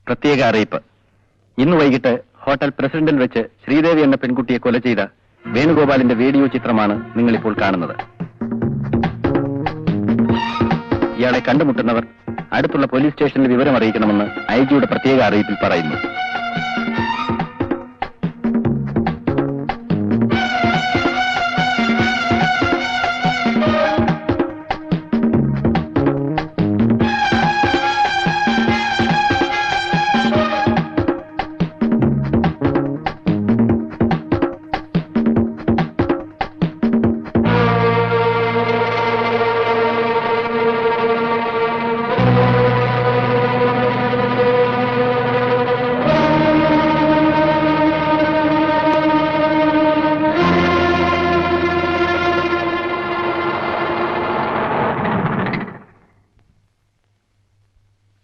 പ്രത്യേക അറിയിപ്പ്. ഇന്ന് വൈകിട്ട് ഹോട്ടൽ പ്രസിഡന്റിൽ വെച്ച് ശ്രീദേവി എന്ന പെൺകുട്ടിയെ കൊല ചെയ്ത വേണുഗോപാലിന്റെ വീഡിയോ ചിത്രമാണ് നിങ്ങളിപ്പോൾ കാണുന്നത്. ഇയാളെ കണ്ടുമുട്ടുന്നവർ അടുത്തുള്ള പോലീസ് സ്റ്റേഷനിൽ വിവരം അറിയിക്കണമെന്ന് ഐജിയുടെ പ്രത്യേക അറിയിപ്പിൽ പറയുന്നു.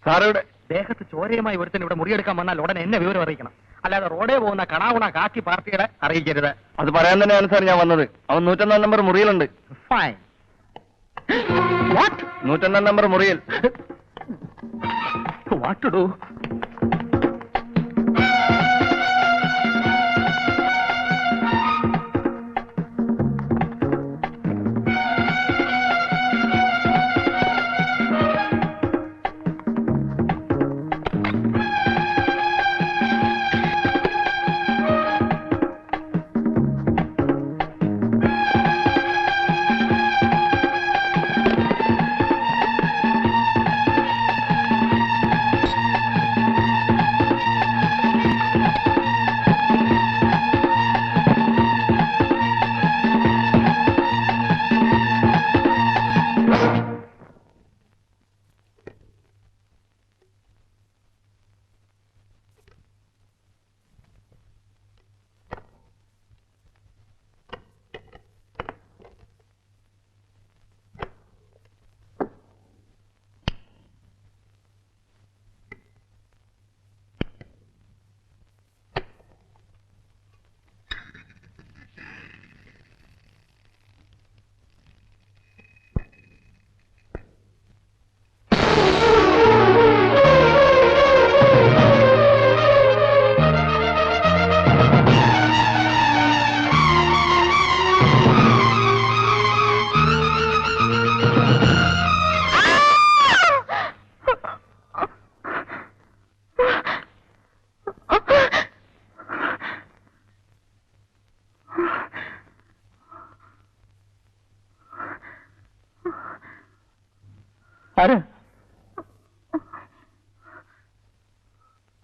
സാറുടെ ദേഹത്ത് ചോരയുമായി ഒരുത്തൻ ഇവിടെ മുറിയെടുക്കാൻ വന്നാൽ ഉടനെ എന്നെ വിവരം അറിയിക്കണം. അല്ലാതെ റോഡേ പോകുന്ന കണാവുണ കാക്കി പാർട്ടിയുടെ അറിയിക്കരുത്. അത് പറയാൻ തന്നെയാണ് സാർ ഞാൻ വന്നത്. അവൻ 101 നമ്പർ മുറിയിലുണ്ട്. ഫൈൻ. 101 നമ്പർ മുറിയിൽ. What to do?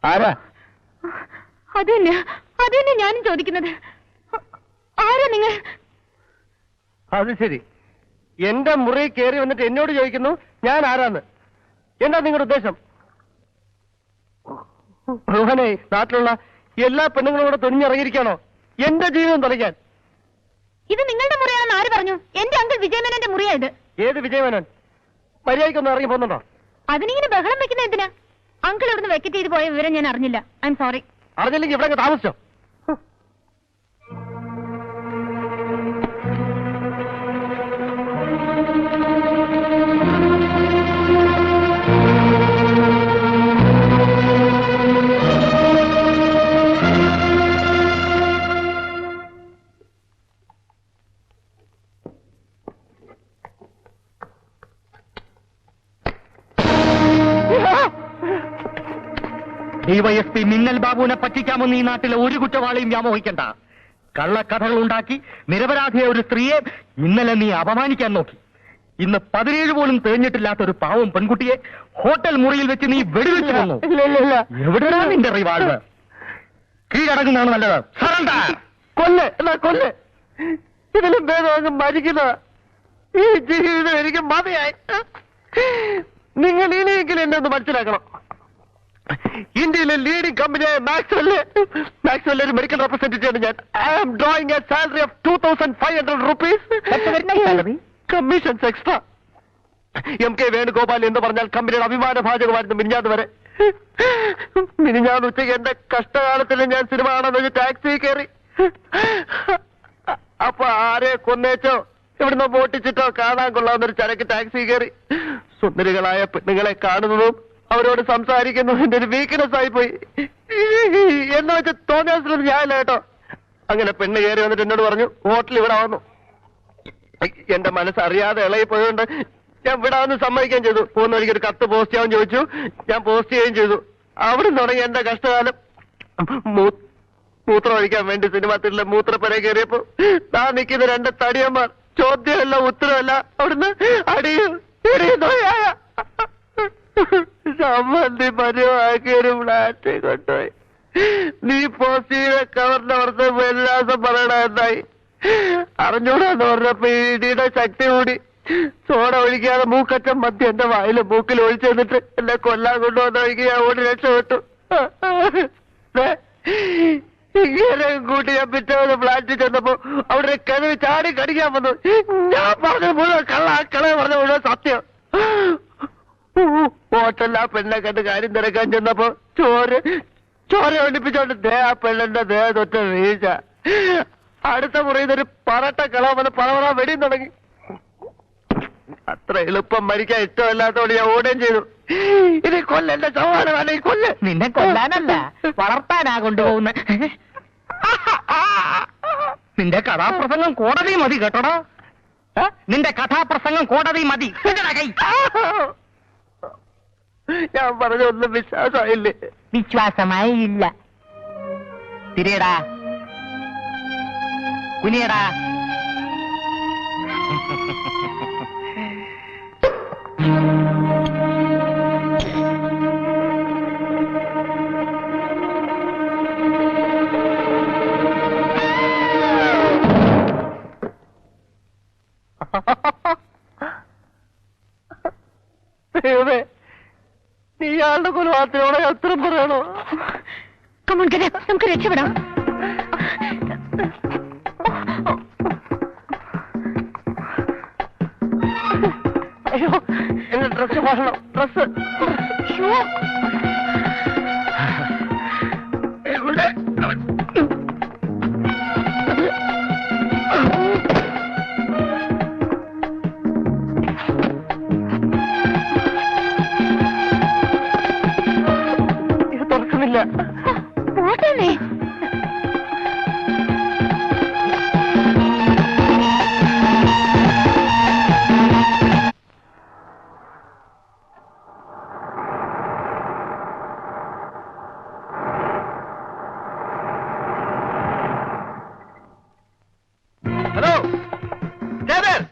ആരാ? അതന്നെ ഞാനും ചോദിക്കുന്നത്. ആരാ നിങ്ങൾ? അത് ശരി, എന്റെ മുറി കയറി വന്നിട്ട് എന്നോട് ചോദിക്കുന്നു ഞാൻ ആരാന്ന്. എന്താ നിങ്ങളുടെ ഉദ്ദേശം? ഭഗവാനെ, നാട്ടിലുള്ള എല്ലാ പെണ്ണുങ്ങളും കൂടെ തുനിഞ്ഞിറങ്ങിയിരിക്കാണോ എന്റെ ജീവിതം തൊലയ്ക്കാൻ? ഇത് നിങ്ങളുടെ മുറിയാണെന്ന് ആര് പറഞ്ഞു? എന്റെ അങ്കിൾ വിജയമേനന്റെ മുറിയായത്. ഏത് വിജയമേനൻ? മര്യാദയ്ക്കൊന്നും ഇറങ്ങി പോകുന്നുണ്ടോ? അതിനിങ്ങനെ ബഹളം വെക്കുന്ന എന്തിനാ? അങ്കിൾ ഇവിടുന്ന് വെക്കറ്റ് ചെയ്ത് പോയ വിവരം ഞാൻ അറിഞ്ഞില്ല. I am sorry. അറിഞ്ഞില്ലെങ്കിൽ ഇവിടെ താമസിച്ചോ? ഡിവൈഎസ്പി മിന്നൽ ബാബുവിനെ പറ്റിക്കാമെന്ന് ഈ നാട്ടിലെ ഒരു കുറ്റവാളിയും വ്യാമോഹിക്കണ്ട. കള്ളക്കഥകൾ ഉണ്ടാക്കി നിരപരാധിയായ ഒരു സ്ത്രീയെ ഇന്നലെ നീ അപമാനിക്കാൻ നോക്കി. ഇന്ന് 17 പോലും തികഞ്ഞിട്ടില്ലാത്ത ഒരു പാവം പെൺകുട്ടിയെ ഹോട്ടൽ മുറിയിൽ വെച്ച് നീ വെടിവെച്ചു വന്നു. എവിടെയാ നിന്റെ റിവാൾവർ? കീഴടങ്ങുന്നതാണ് നല്ലത്. കൊല്ല്. ഇതിലും ഭേദം മരിക്കുന്നത്. ഈ ജീവിതം എനിക്ക് മതിയായി. നിങ്ങൾ ഇനിയെങ്കിലും എന്നെ ഒന്ന് മനസ്സിലാക്കണം. ഇന്ത്യയിലെ ലീഡിംഗ് കമ്പനിയായ മാക്സ്വെൽ ഒരു മെഡിക്കൽ റെപ്രസെന്റേറ്റീവ് ആണ് ഞാൻ. I am drawing a salary of 2500 rupees. Commissions extra. MK Venugopal എന്ന് പറഞ്ഞാൽ കമ്പനിയുടെ അഭിമാന ഭാജകമായിരുന്നു മിനിഞ്ഞാന്ന് വരെ. മിനിഞ്ഞാന്ന് ഉച്ചയ്ക്ക് എന്റെ കഷ്ടകാലത്തിൽ ഞാൻ സിനിമ കാണാന്ന് വെച്ച് ടാക്സി കയറി. അപ്പൊ ആരെ കൊന്നേച്ചോ ഇവിടുന്ന് പൊട്ടിച്ചിട്ടോ കാണാൻ കൊള്ളാവുന്നൊരു ചരക്ക് ടാക്സി കയറി. സുന്ദരികളായ പെണ്ണുങ്ങളെ കാണുന്നതും അവരോട് സംസാരിക്കുന്നതും എന്റെ ഒരു വീക്ക്നെസ് ആയി പോയി. എന്ന് വെച്ച് തോന്നിയാൽ ഞാനില്ല കേട്ടോ. അങ്ങനെ പെണ്ണ് കയറി വന്നിട്ട് എന്നോട് പറഞ്ഞു ഹോട്ടൽ ഇവിടെ വന്നു. എന്റെ മനസ്സറിയാതെ ഇളകി പോയതുകൊണ്ട് ഞാൻ വിടാമെന്ന് സമ്മതിക്കുകയും ചെയ്തു. പോകുന്ന വഴിക്ക് ഒരു കത്ത് പോസ്റ്റ് ചെയ്യാൻ ചോദിച്ചു. ഞാൻ പോസ്റ്റ് ചെയ്യുകയും ചെയ്തു. അവിടെ തുടങ്ങി എന്റെ കഷ്ടകാലം. മൂത്രം ഒഴിക്കാൻ വേണ്ടി സിനിമ തിരിലെ മൂത്രപ്പര കയറിയപ്പോ ഞാൻ നിൽക്കുന്ന രണ്ട് തടിയന്മാർ ചോദ്യമല്ല ഉത്തരവല്ല അവിടുന്ന് അടിയും സംബന്ധി പരുവാക്കിയൊരു ഫ്ലാറ്റ് കൊണ്ടുപോയി. നീ പോസ്റ്റ് ചെയ്ത കവറിന്റെ പുറത്ത് എല്ലാസം പറയണ എന്തായി അറിഞ്ഞൂടാന്ന് പറഞ്ഞപ്പോ ഇടിയുടെ ശക്തി കൂടി സോഡ ഒഴിക്കാതെ മൂക്കറ്റം മദ്യം എന്റെ വായില് മൂക്കിൽ ഒഴിച്ചു തന്നിട്ട് എന്നെ കൊല്ലാൻ കൊണ്ടുവന്ന ഒഴുകി ഞാൻ ഓടി രക്ഷപ്പെട്ടു. ഇങ്ങനെ കൂട്ടി ഞാൻ പിറ്റേ ഫ്ലാറ്റിൽ ചെന്നപ്പോ അവിടെ കിണവ് ചാടി കടിക്കാൻ വന്നു. ഞാൻ പറഞ്ഞത് മുഴുവൻ കള്ള പറഞ്ഞ മുഴുവൻ സത്യം. ഹോട്ടലിൽ ആ പെണ്ണെ കണ്ട് കാര്യം തിരക്കാൻ ചെന്നപ്പോ ചോര ഒളിപ്പിച്ചോണ്ട് ആ പെണ്ണിന്റെ തൊറ്റ വീഴ്ച. അടുത്ത മുറിയിൽ ഒരു പറട്ട കളവന്ന് പളവറ വെടിയും തുടങ്ങി. അത്ര എളുപ്പം മരിക്കാൻ ഇഷ്ടമല്ലാത്തോണ്ട് ഞാൻ ഓടുകയും ചെയ്തു. ഇത് കൊല്ലെന്റെ സമാനമാണ് ഈ കൊല്ല്. നിന്നെ കൊല്ലാനല്ല വളർത്താനാ കൊണ്ടുപോകുന്ന. നിന്റെ കഥാപ്രസംഗം കോടതി മതി കേട്ടോടാ. നിന്റെ കഥാപ്രസംഗം കോടതി മതി. ഞാൻ പറഞ്ഞൊന്നും വിശ്വാസമായില്ലേ? വിശ്വാസമായി ഇല്ല. തിരിയടാ കുനിയടാ. ദൈവമേ, നീ ആളുടെ കൊലപാതകത്തിനോടെ ഉത്തരം പറയണോ? നമുക്ക് രക്ഷപ്പെടാം. അയ്യോ, എന്റെ ഡ്രസ് മാറണം. ഡ്രസ് എവിടെ? തുറക്കുന്നില്ല. പോട്ടല്ലേ hello ജയദേർ.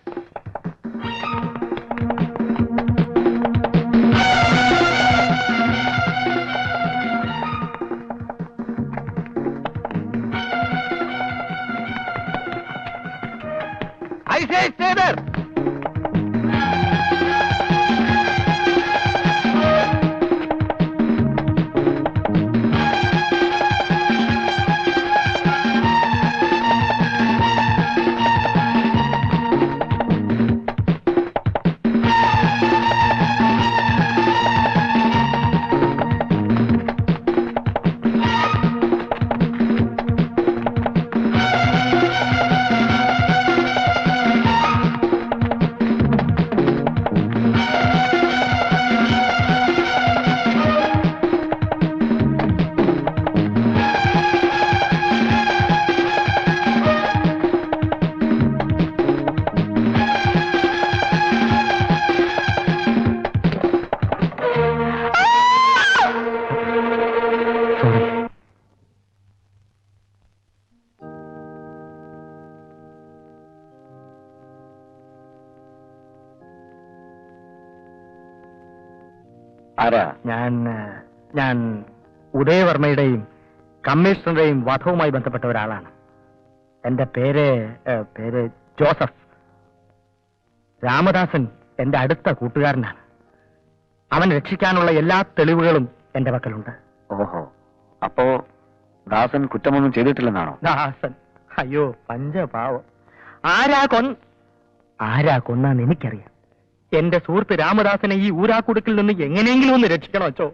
I say stay there. ആരാ? ഞാൻ ഉദയവർമ്മയുടെയും കമ്മീഷണറുടെയും വധവുമായി ബന്ധപ്പെട്ട ഒരാളാണ്. എന്റെ പേര് ജോസഫ്. രാമദാസൻ എന്റെ അടുത്ത കൂട്ടുകാരനാണ്. അവൻ രക്ഷിക്കാനുള്ള എല്ലാ തെളിവുകളും എന്റെ പക്കലുണ്ട്. ഓഹോ, അപ്പോ ദാസൻ കുറ്റമൊന്നും ചെയ്തിട്ടില്ലെന്നാണോ? ദാസൻ, അയ്യോ പഞ്ചപാവം. ആരാ കൊന്നാന്ന് എനിക്കറിയാം. എന്റെ സുഹൃത്ത് രാമദാസനെ ഈ ഊരാക്കുടുക്കിൽ നിന്ന് എങ്ങനെയെങ്കിലും ഒന്ന് രക്ഷിക്കണോ അച്ചോ?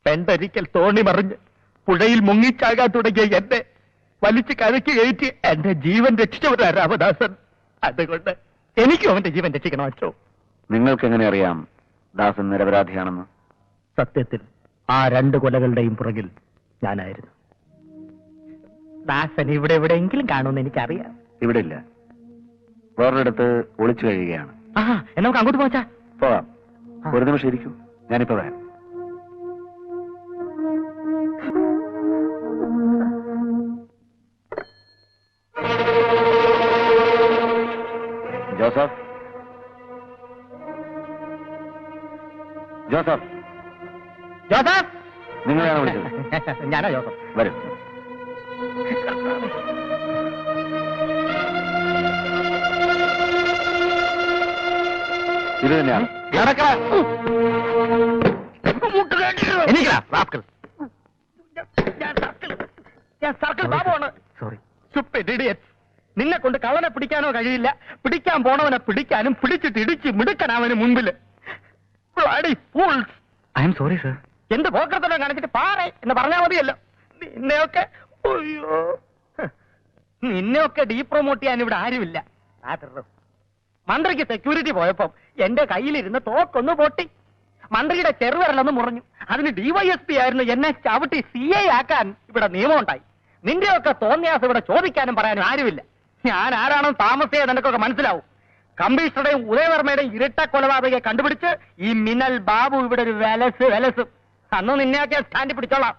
പെണ്ടൊരിക്കൽ തോണി മറിഞ്ഞ് പുഴയിൽ മുങ്ങിച്ചാകാൻ തുടങ്ങിയ എന്നെ വലിച്ചു കരയ്ക്ക് കയറ്റി എന്റെ ജീവൻ രക്ഷിച്ചവരാ രാമദാസൻ. അതുകൊണ്ട് എനിക്കും അവന്റെ ജീവൻ രക്ഷിക്കണോ അച്ചോ? നിങ്ങൾക്ക് എങ്ങനെ അറിയാം ദാസൻ നിരപരാധിയാണെന്ന്? സത്യത്തിൽ ആ 2 കൊലകളുടെയും പുറകിൽ ഞാനായിരുന്നു. ദാസൻ ഇവിടെ എവിടെയെങ്കിലും കാണുമെന്ന് എനിക്കറിയാം. ഇവിടെ ഇല്ല, വേറൊരിടത്ത് ഒളിച്ചു കഴിയുകയാണ്. എന്നാ നമുക്ക് അങ്ങോട്ട് പോച്ചാ. പോവാം, ഒരു നിമിഷം ഇരിക്കൂ, ഞാനിപ്പോ വരാം. ജോസഫ്, ജോസഫ്, ജോസഫ്, നിങ്ങളെയാണ് വിളിച്ചത്? ഞാനാ ജോസഫ്. വരും. ഇത് തന്നെയാണ്. സോറി. നിന്നെ കൊണ്ട് കള്ളനെ പിടിക്കാനോ കഴിയില്ല, പിടിക്കാൻ പോണവനെ പിടിക്കാനും പിടിച്ചിട്ട് ഇടിച്ച് മിടുക്കനാവന് മുൻപില്. I'm sorry sir. എന്ത് പോക്കർത്തന്നെ കാണിച്ചിട്ട് പാറേ എന്ന് പറഞ്ഞാൽ മതിയല്ലോ. നിന്നെയൊക്കെ അയ്യോ, നിന്നെയൊക്കെ ഡീപ്രൊമോട്ട് ചെയ്യാൻ ഇവിടെ ആരുമില്ല. മന്ത്രിക്ക് സെക്യൂരിറ്റി പോയപ്പോ എന്റെ കയ്യിലിരുന്ന് തോക്കൊന്ന് പൊട്ടി. മന്ത്രിയുടെ ചെറുവിരലൊന്ന് മുറിഞ്ഞു. അതിന് DYSP ആയിരുന്നു എന്നെ ചവിട്ടി CA ആക്കാൻ ഇവിടെ നിയമം ഉണ്ടായി. നിന്റെയൊക്കെ തോന്നിയാസം ഇവിടെ ചോദിക്കാനും പറയാനും ആരുമില്ല. ഞാൻ ആരാണെന്ന് താമസിയാതെ നിനക്കൊക്കെ മനസ്സിലാവും. കമ്മീഷണറുടെയും ഉദയവർമ്മയുടെയും ഇരട്ട കൊലപാതകയെ കണ്ടുപിടിച്ച് ഈ മിന്നൽ ബാബു ഇവിടെ ഒരു വെലസ്. അന്ന് നിന്നെയൊക്കെ സ്റ്റാൻഡ് പിടിച്ചോളാം.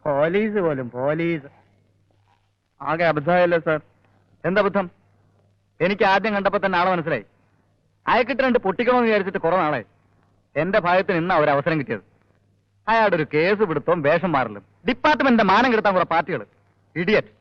പോലീസ് പോലും പോലീസ്. ആകെ അബദ്ധമായല്ലോ സാർ. എന്തബദ്ധം? എനിക്ക് ആദ്യം കണ്ടപ്പോ തന്നെ ആളെ മനസ്സിലായി. അയക്കിട്ട് 2 പൊട്ടിക്കണമെന്ന് വിചാരിച്ചിട്ട് കുറെ നാളെ. എന്റെ ഭാഗത്തിന് ഇന്നാ ഒരു അവസരം കിട്ടിയത്. അയാളുടെ ഒരു കേസ് പിടുത്തവും വേഷം മാറലും ഡിപ്പാർട്ട്മെന്റിന്റെ മാനം കെടുത്താൻ കുറെ പാർട്ടികൾ. ഇഡിയറ്റ്.